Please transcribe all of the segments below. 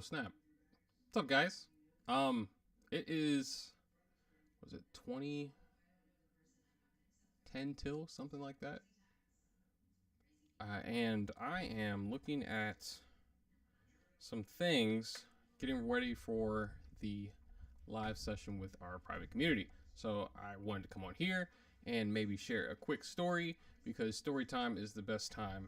snap. What's up, guys? It is, was it 2010 till something like that? And I am looking at some things, getting ready for the live session with our private community. So I wanted to come on here and maybe share a quick story, because story time is the best time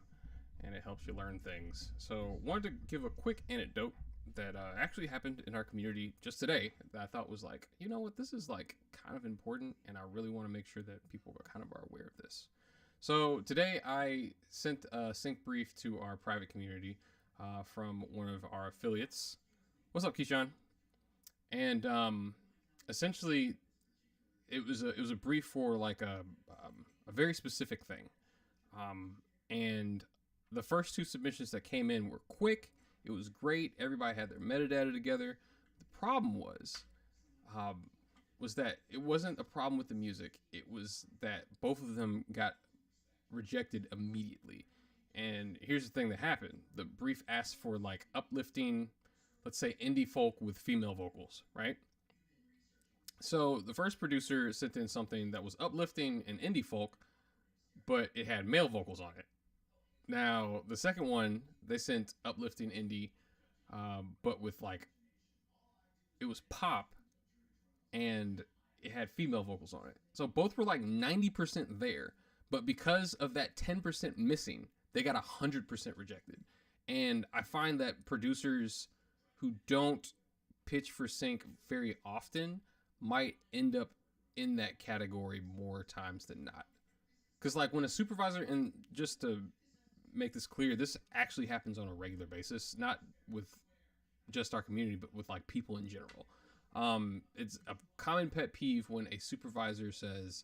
and it helps you learn things. So wanted to give a quick anecdote that actually happened in our community just today that I thought was like, you know what, this is like kind of important, and I really want to make sure that people are kind of aware of this. So today I sent a sync brief to our private community from one of our affiliates. What's up, Keyshawn? And essentially, it was a brief for like a very specific thing, and the first two submissions that came in were quick. It was great. Everybody had their metadata together. The problem was that it wasn't a problem with the music. It was that both of them got rejected immediately. And here's the thing that happened. The brief asked for like uplifting, let's say indie folk with female vocals, right? So the first producer sent in something that was uplifting and indie folk, but it had male vocals on it. Now, the second one, they sent uplifting indie, but with like, it was pop and it had female vocals on it. So both were like 90% there, but because of that 10% missing, they got 100% rejected. And I find that producers who don't pitch for sync very often might end up in that category more times than not. Because like when a supervisor, and just to make this clear, this actually happens on a regular basis, not with just our community, but with like people in general. It's a common pet peeve when a supervisor says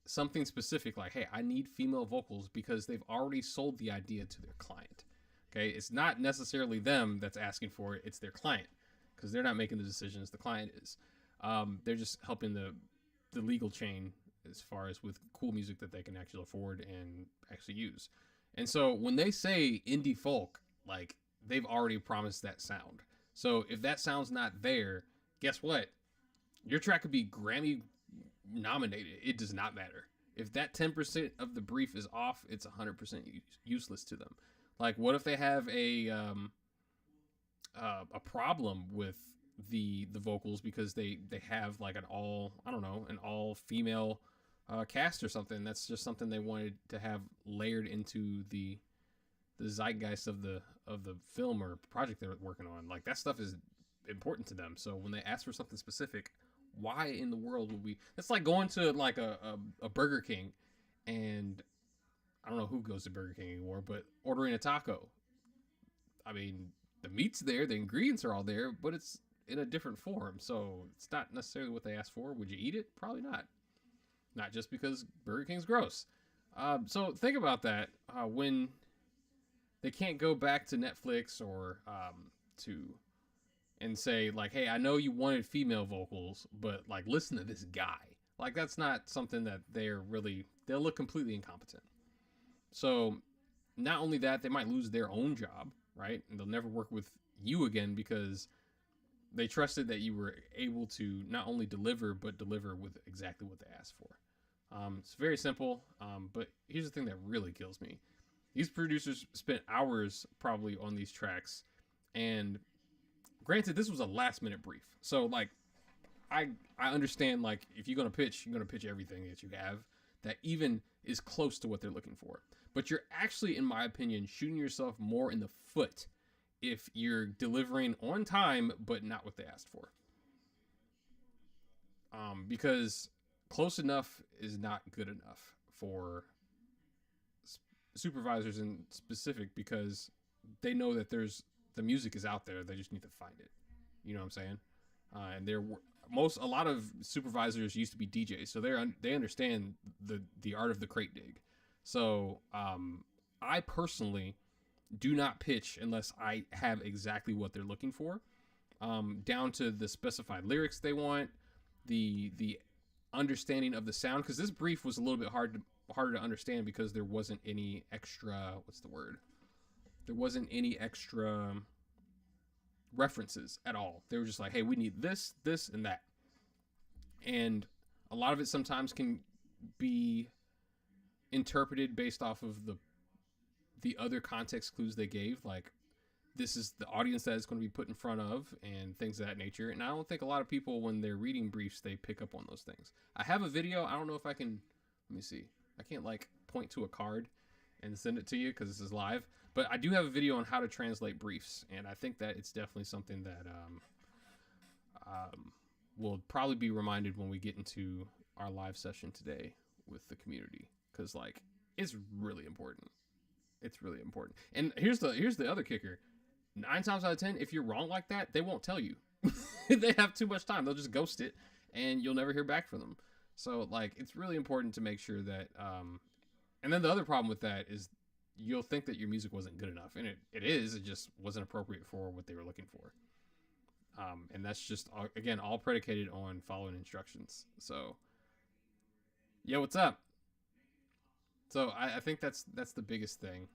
something specific like, hey, I need female vocals, because they've already sold the idea to their client. Okay, it's not necessarily them that's asking for it, it's their client, because they're not making the decisions, the client is. They're just helping the legal chain as far as with cool music that they can actually afford and actually use. And so when they say indie folk, like they've already promised that sound. So if that sound's not there, guess what? Your track could be Grammy nominated. It does not matter. If that 10% of the brief is off, it's 100% useless to them. Like, what if they have a problem with the vocals because they have like an all female cast or something? That's just something they wanted to have layered into the zeitgeist of the film or project they're working on. Like, that stuff is important to them. So when they ask for something specific, why in the world would we? It's like going to like a Burger King, and I don't know who goes to Burger King anymore, but ordering a taco. I mean, the meat's there, the ingredients are all there, but it's in a different form, so it's not necessarily what they asked for. Would you eat it? Probably not. Not just because Burger King's gross. So think about that when they can't go back to Netflix or to and say like, hey, I know you wanted female vocals, but like, listen to this guy. Like, that's not something that they'll look completely incompetent. So not only that, they might lose their own job, right? And they'll never work with you again because they trusted that you were able to not only deliver, but deliver with exactly what they asked for. It's very simple, but here's the thing that really kills me. These producers spent hours probably on these tracks, and granted, this was a last minute brief. So like, I understand, like, if you're going to pitch everything that you have that even is close to what they're looking for. But you're actually, in my opinion, shooting yourself more in the foot if you're delivering on time, but not what they asked for. Because close enough is not good enough for supervisors in specific, because they know that the music is out there. They just need to find it. You know what I'm saying? And a lot of supervisors used to be DJs, so they understand the art of the crate dig. So I personally do not pitch unless I have exactly what they're looking for, down to the specified lyrics they want, the understanding of the sound, because this brief was a little bit harder to understand because there wasn't any extra, what's the word? There wasn't any extra references at all. They were just like, hey, we need this, this, and that. And a lot of it sometimes can be interpreted based off of the other context clues they gave, like this is the audience that it's going to be put in front of and things of that nature. And I don't think a lot of people, when they're reading briefs, they pick up on those things. I have a video. I don't know if I can, let me see. I can't like point to a card and send it to you because this is live, but I do have a video on how to translate briefs. And I think that it's definitely something that will probably be reminded when we get into our live session today with the community. Cause like, it's really important. It's really important. And here's the other kicker. 9 times out of 10, if you're wrong like that, they won't tell you. They have too much time. They'll just ghost it and you'll never hear back from them. So like, it's really important to make sure that, and then the other problem with that is you'll think that your music wasn't good enough, and it is, it just wasn't appropriate for what they were looking for. And that's just, again, all predicated on following instructions. So, yo, what's up? So I think that's the biggest thing.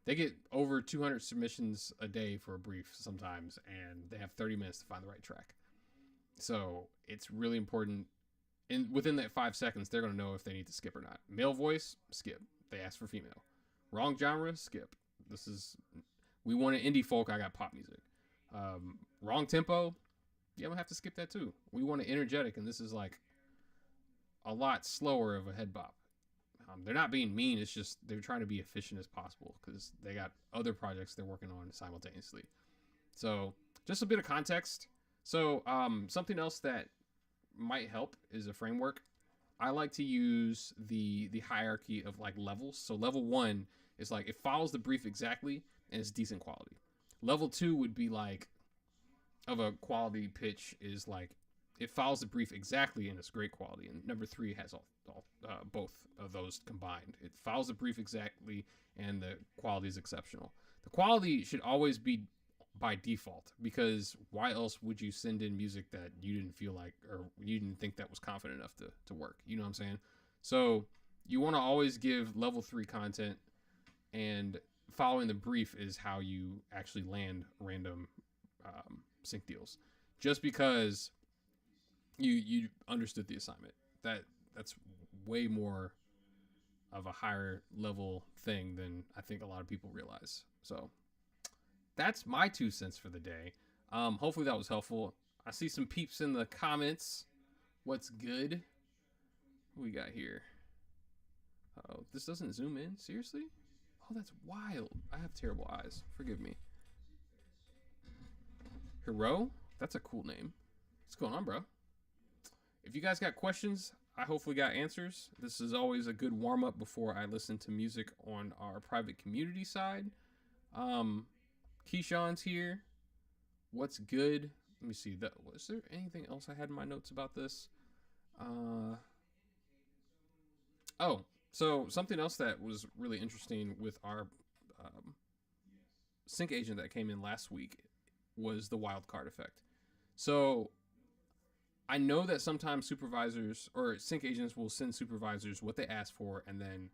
They get over 200 submissions a day for a brief sometimes, and they have 30 minutes to find the right track. So it's really important. And within that 5 seconds, they're going to know if they need to skip or not. Male voice, skip. They ask for female. Wrong genre, skip. We want an indie folk, I got pop music. Wrong tempo, yeah, I'm going to have to skip that too. We want an energetic, and this is like a lot slower of a head bop. They're not being mean. It's just they're trying to be efficient as possible because they got other projects they're working on simultaneously. So just a bit of context. So something else that might help is a framework. I like to use the hierarchy of like levels. So level 1 is like it follows the brief exactly and it's decent quality. Level 2 would be like of a quality pitch is like it follows the brief exactly and it's great quality. And number 3 has both of those combined. It follows the brief exactly and the quality is exceptional. The quality should always be by default, because why else would you send in music that you didn't feel like, or you didn't think that was confident enough to work? You know what I'm saying? So you want to always give level 3 content, and following the brief is how you actually land random sync deals. Just because you understood the assignment, that's way more of a higher level thing than I think a lot of people realize. So that's my 2 cents for the day. Hopefully that was helpful. I see some peeps in the comments. What's good? What we got here? Oh, this doesn't zoom in? Seriously? Oh, that's wild. I have terrible eyes. Forgive me. Hero? That's a cool name. What's going on, bro? If you guys got questions, I hopefully got answers. This is always a good warm-up before I listen to music on our private community side. Keyshawn's here. What's good? Let me see. Was there anything else I had in my notes about this? Oh, so something else that was really interesting with our sync agent that came in last week was the wildcard effect. So I know that sometimes supervisors or sync agents will send supervisors what they asked for, and then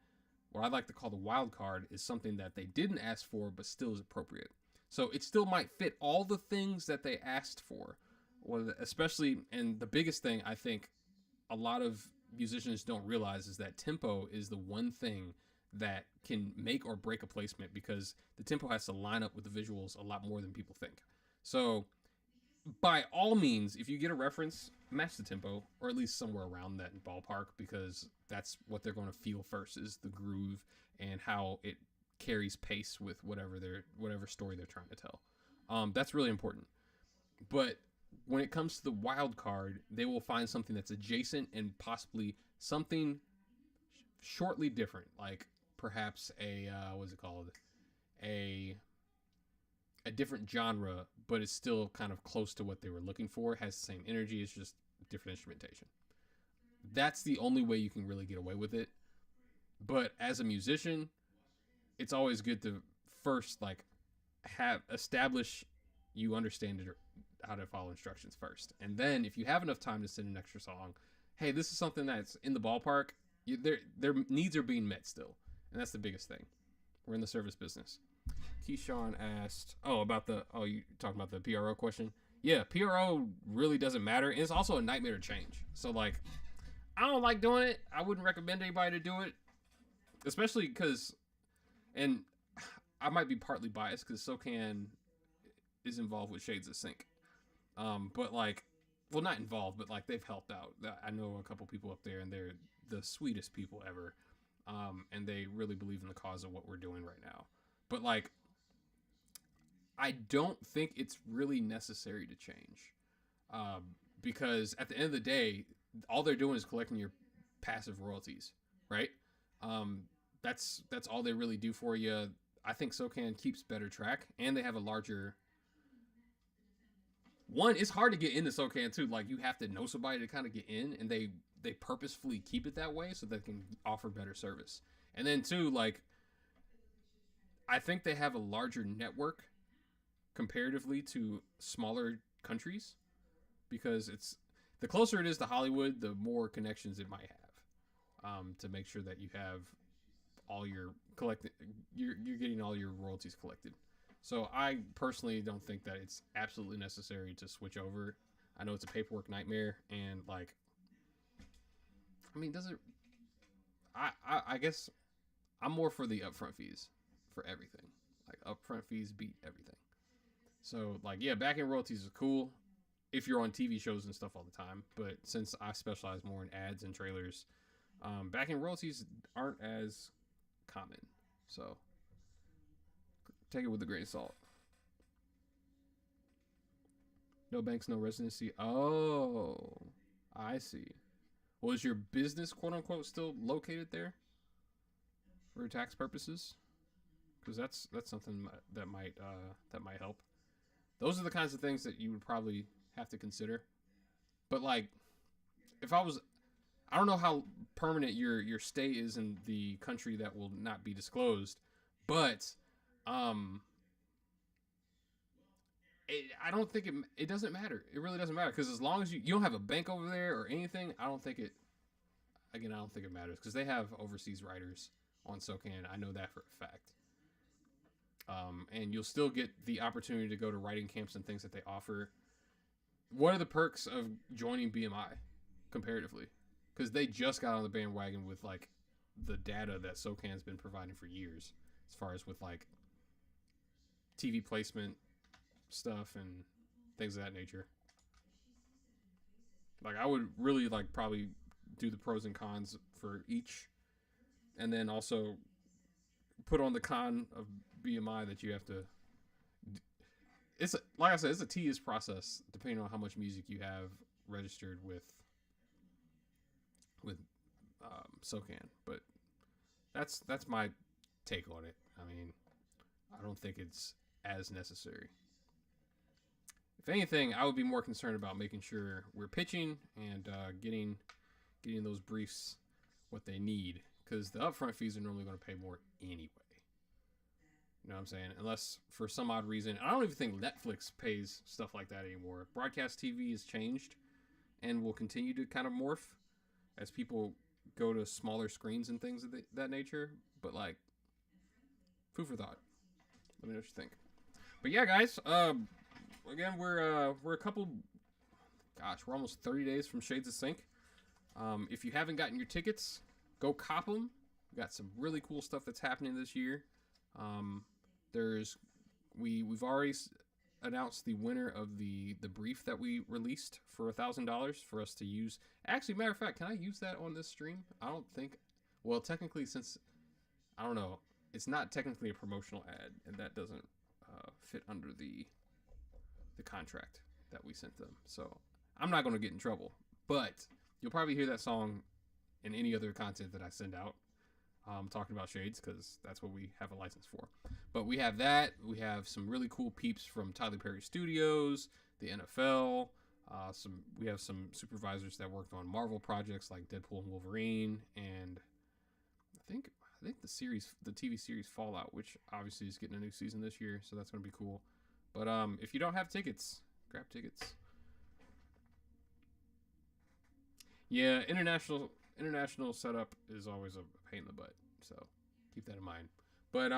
what I like to call the wild card is something that they didn't ask for but still is appropriate. So it still might fit all the things that they asked for, especially, and the biggest thing I think a lot of musicians don't realize is that tempo is the one thing that can make or break a placement, because the tempo has to line up with the visuals a lot more than people think. So by all means, if you get a reference, match the tempo, or at least somewhere around that ballpark, because that's what they're going to feel first, is the groove and how it carries pace with whatever story they're trying to tell. That's really important. But when it comes to the wild card, they will find something that's adjacent and possibly something shortly different, like perhaps a different genre, but it's still kind of close to what they were looking for. It has the same energy, it's just different instrumentation. That's the only way you can really get away with it. But as a musician, it's always good to first establish you understand it, or how to follow instructions first. And then if you have enough time to send an extra song, hey, this is something that's in the ballpark, their needs are being met still. And that's the biggest thing. We're in the service business. Keyshawn asked, "Oh, you talking about the PRO question? Yeah, PRO really doesn't matter, and it's also a nightmare to change. So like, I don't like doing it. I wouldn't recommend anybody to do it, especially because, and I might be partly biased because SoCan is involved with Shades of Sync. But like, well, not involved, but like they've helped out. I know a couple people up there, and they're the sweetest people ever. And they really believe in the cause of what we're doing right now. But like, I don't think it's really necessary to change, because at the end of the day, all they're doing is collecting your passive royalties, right? Um, that's all they really do for you. I think SoCan keeps better track, and they have a larger one. It's hard to get into SoCan too. Like you have to know somebody to kind of get in, and they purposefully keep it that way so they can offer better service. And then two, like I think they have a larger network comparatively to smaller countries because it's the closer it is to Hollywood, the more connections it might have, to make sure that you have all your collected, you're getting all your royalties collected. So I personally don't think that it's absolutely necessary to switch over. I know it's a paperwork nightmare, and like, I mean, does it? I guess I'm more for the upfront fees for everything. Like upfront fees beat everything. So like, yeah, back end royalties is cool if you're on TV shows and stuff all the time. But since I specialize more in ads and trailers, back end royalties aren't as common. So take it with a grain of salt. No banks, no residency. Oh, I see. Was your business quote unquote still located there for tax purposes? Because that's something that might help. Those are the kinds of things that you would probably have to consider. But like, if I was, I don't know how permanent your stay is in the country that will not be disclosed, but um, I don't think it doesn't matter. It really doesn't matter because as long as you don't have a bank over there or anything, I don't think it. Again, I don't think it matters because they have overseas writers on SoCan. I know that for a fact. And you'll still get the opportunity to go to writing camps and things that they offer. What are the perks of joining BMI comparatively? Because they just got on the bandwagon with like the data that SoCan's been providing for years, as far as with like TV placement stuff and things of that nature. Like I would really like probably do the pros and cons for each, and then also put on the con of BMI that you have to. It's like I said, it's a tedious process depending on how much music you have registered with SoCan. But that's my take on it. I mean, I don't think it's as necessary. If anything, I would be more concerned about making sure we're pitching and getting those briefs what they need, because the upfront fees are normally going to pay more anyway. You know what I'm saying? Unless for some odd reason, I don't even think Netflix pays stuff like that anymore. Broadcast TV has changed and will continue to kind of morph as people go to smaller screens and things of that nature. But like, food for thought. Let me know what you think. But yeah, guys. Again, we're a couple. Gosh, we're almost 30 days from Shades of Sync. If you haven't gotten your tickets, go cop them. We got some really cool stuff that's happening this year. We've already announced the winner of the brief that we released for $1,000 for us to use. Actually, matter of fact, can I use that on this stream? I don't think. Well, technically, since I don't know, it's not technically a promotional ad, and that doesn't fit under the contract that we sent them. So I'm not going to get in trouble, but you'll probably hear that song in any other content that I send out. Talking about Shades, because that's what we have a license for. But we have that. We have some really cool peeps from Tyler Perry Studios, the NFL. We have some supervisors that worked on Marvel projects like Deadpool and Wolverine, and I think the TV series Fallout, which obviously is getting a new season this year, so that's going to be cool. But if you don't have tickets, grab tickets. Yeah, international setup is always a pain in the butt, so keep that in mind. But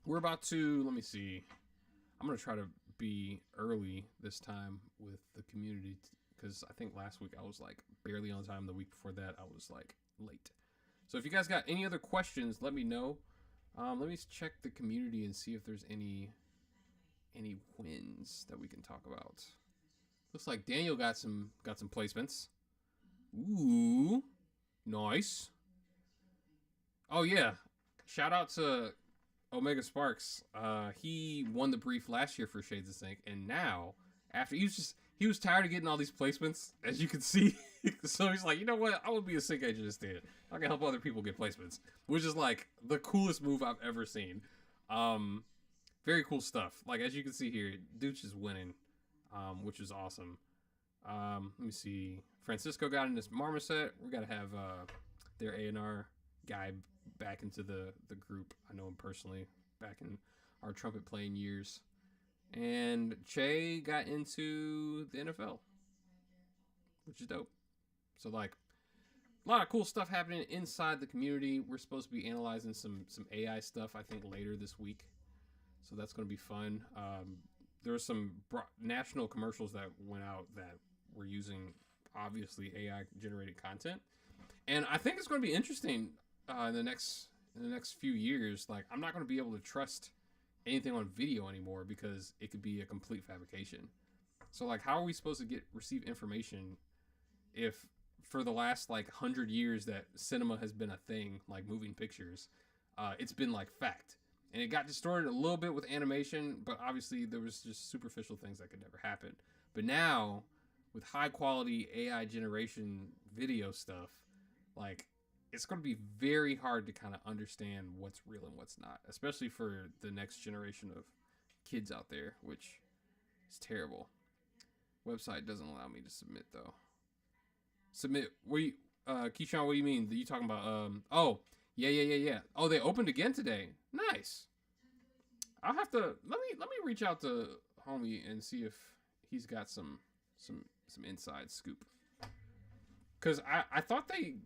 We're about to, let me see. I'm going to try to be early this time with the community because I think last week I was like barely on time. The week before that, I was like late. So if you guys got any other questions, let me know. Let me check the community and see if there's any wins that we can talk about. Looks like Daniel got some placements. Ooh, nice. Oh yeah, shout out to Omega Sparks. He won the brief last year for Shades of Sync, and now after he was tired of getting all these placements, as you can see. So he's like, you know what? I would be a sync agent instead. I can help other people get placements, which is like the coolest move I've ever seen. Very cool stuff. Like as you can see here, Dooch is winning, which is awesome. Let me see. Francisco got in this marmoset. We gotta have their A&R guy back into the group. I know him personally back in our trumpet playing years. And Che got into the NFL, which is dope. So like a lot of cool stuff happening inside the community. We're supposed to be analyzing some AI stuff I think later this week. So that's going to be fun. There were some national commercials that went out that were using obviously AI generated content. And I think it's going to be interesting in the next few years. Like I'm not going to be able to trust anything on video anymore because it could be a complete fabrication. So like how are we supposed to receive information if for the last like 100 years that cinema has been a thing, like moving pictures, it's been like fact. And it got distorted a little bit with animation, but obviously there was just superficial things that could never happen. But now with high quality AI generation video stuff, like it's going to be very hard to kind of understand what's real and what's not, especially for the next generation of kids out there, which is terrible. Website doesn't allow me to submit though. Submit? Keyshawn, what do you mean? Are you talking about? Oh, yeah. Oh, they opened again today. Nice. I'll have to let me reach out to homie and see if he's got some inside scoop. Cause I thought they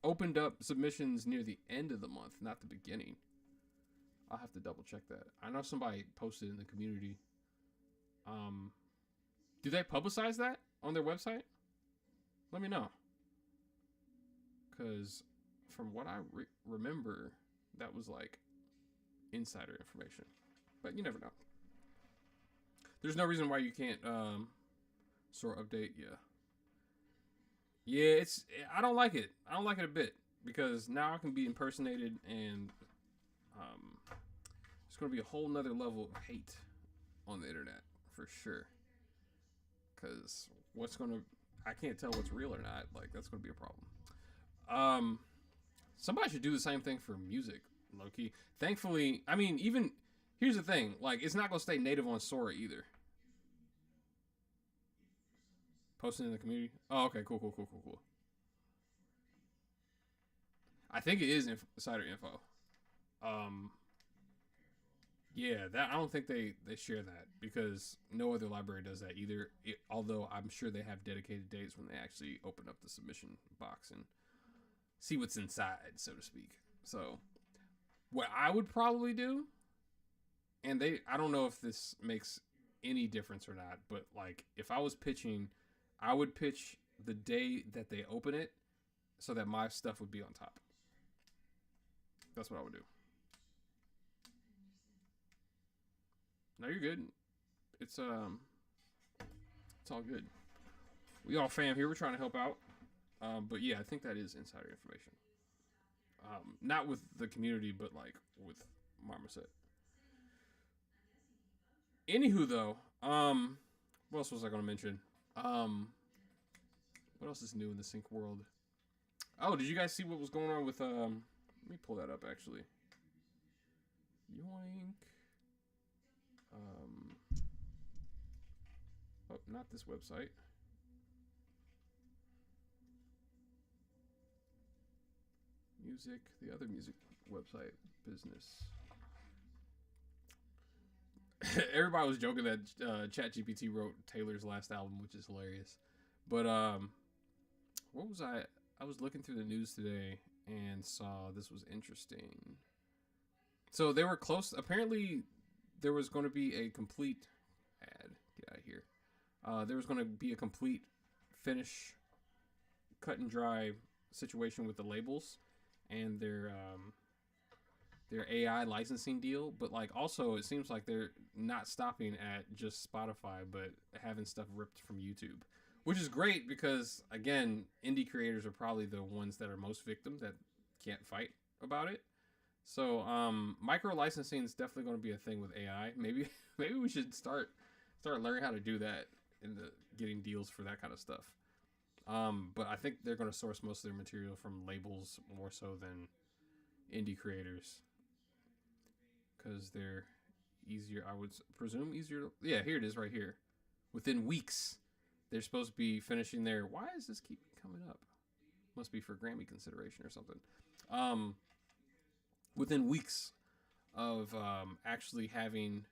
opened up submissions near the end of the month, not the beginning. I'll have to double check that. I know somebody posted in the community. Do they publicize that on their website? Let me know. Because from what I remember, that was like insider information. But you never know. There's no reason why you can't store update. Yeah, I don't like it. I don't like it a bit because now I can be impersonated and it's going to be a whole nother level of hate on the internet for sure. Because I can't tell what's real or not. Like that's going to be a problem. Somebody should do the same thing for music, low key. Thankfully, I mean, even here's the thing: like, it's not gonna stay native on Sora either. Posting in the community. Oh, okay, cool. I think it is insider info. Yeah, that I don't think they share that because no other library does that either. Although I'm sure they have dedicated days when they actually open up the submission box and see what's inside, so to speak. So, what I would probably do, and I don't know if this makes any difference or not, but like if I was pitching, I would pitch the day that they open it so that my stuff would be on top. That's what I would do. No, you're good. It's all good. We all fam here. We're trying to help out. But yeah, I think that is insider information. Not with the community, but like with Marmoset. Anywho, though, what else was I going to mention? What else is new in the sync world? Oh, did you guys see what was going on with Let me pull that up actually. Yoink. Oh, not this website. Music, the other music website, business. Everybody was joking that ChatGPT wrote Taylor's last album, which is hilarious. But what was I? I was looking through the news today and saw this was interesting. So they were close. Apparently, there was going to be a complete ad. Get out of here. There was going to be a complete finish, cut and dry situation with the labels and their AI licensing deal. But like, also, it seems like they're not stopping at just Spotify, but having stuff ripped from YouTube, which is great because again, indie creators are probably the ones that are most victim that can't fight about it. So micro licensing is definitely going to be a thing with AI. Maybe we should start learning how to do that in the getting deals for that kind of stuff. But I think they're going to source most of their material from labels more so than indie creators because they're easier. I would presume easier. Yeah, here it is right here. Within weeks, they're supposed to be finishing their. Why does this keep coming up? Must be for Grammy consideration or something. Within weeks of actually having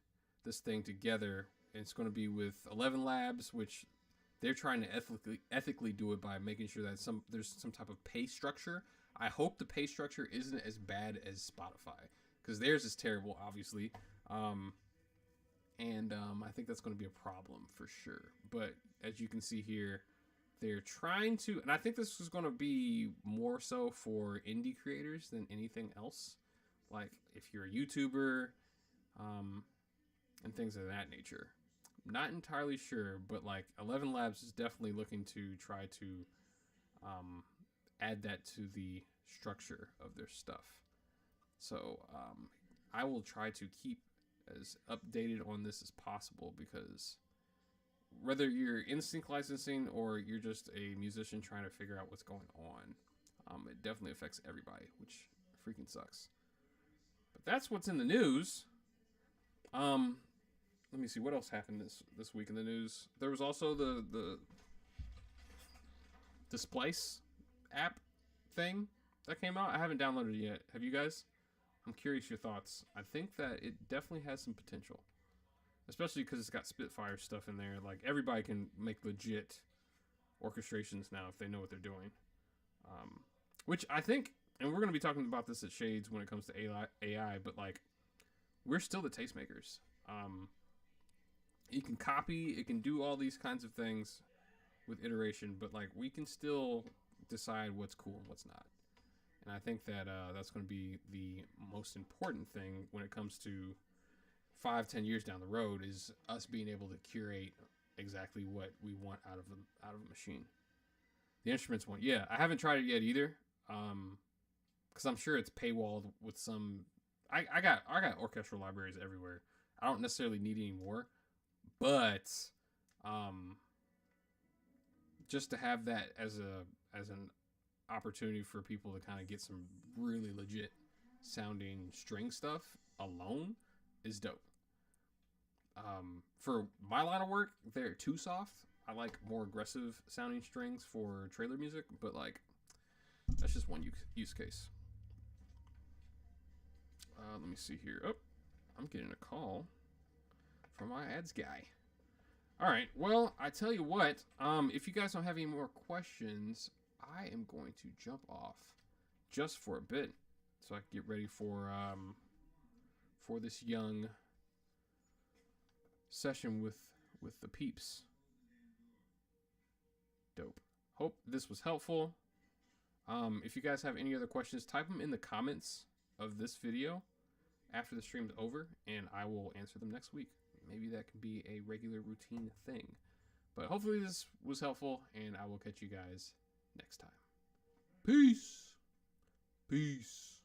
this thing together, it's going to be with 11 Labs, which they're trying to ethically do it by making sure that there's some type of pay structure. I hope the pay structure isn't as bad as Spotify because theirs is terrible, obviously, and I think that's going to be a problem for sure. But as you can see here, they're trying to, and I think this is going to be more so for indie creators than anything else. Like if you're a YouTuber, and things of that nature. Not entirely sure, but like 11 Labs is definitely looking to try to add that to the structure of their stuff. So I will try to keep as updated on this as possible because whether you're in sync licensing or you're just a musician trying to figure out what's going on, it definitely affects everybody, which freaking sucks. But that's what's in the news. Let me see what else happened this week in the news. There was also the Displace app thing that came out. I haven't downloaded it yet. Have you guys? I'm curious your thoughts. I think that it definitely has some potential, especially because it's got Spitfire stuff in there. Like everybody can make legit orchestrations now if they know what they're doing. Which I think, and we're going to be talking about this at Shades when it comes to AI, but like we're still the tastemakers. You can copy, it can do all these kinds of things with iteration, but like we can still decide what's cool and what's not. And I think that that's going to be the most important thing when it comes to 5-10 years down the road is us being able to curate exactly what we want out of a machine. The instruments one, yeah, I haven't tried it yet either, because I'm sure it's paywalled with some. I got orchestral libraries everywhere. I don't necessarily need any more, but just to have that as an opportunity for people to kind of get some really legit sounding string stuff alone is dope. For my line of work, they're too soft. I like more aggressive sounding strings for trailer music, but like that's just one use case. Let me see here. Oh, I'm getting a call from my ads guy. All right. Well, I tell you what. If you guys don't have any more questions, I am going to jump off just for a bit, so I can get ready for this young session with the peeps. Dope. Hope this was helpful. If you guys have any other questions, type them in the comments of this video after the stream's over, and I will answer them next week. Maybe that can be a regular routine thing. But hopefully this was helpful, and I will catch you guys next time. Peace. Peace.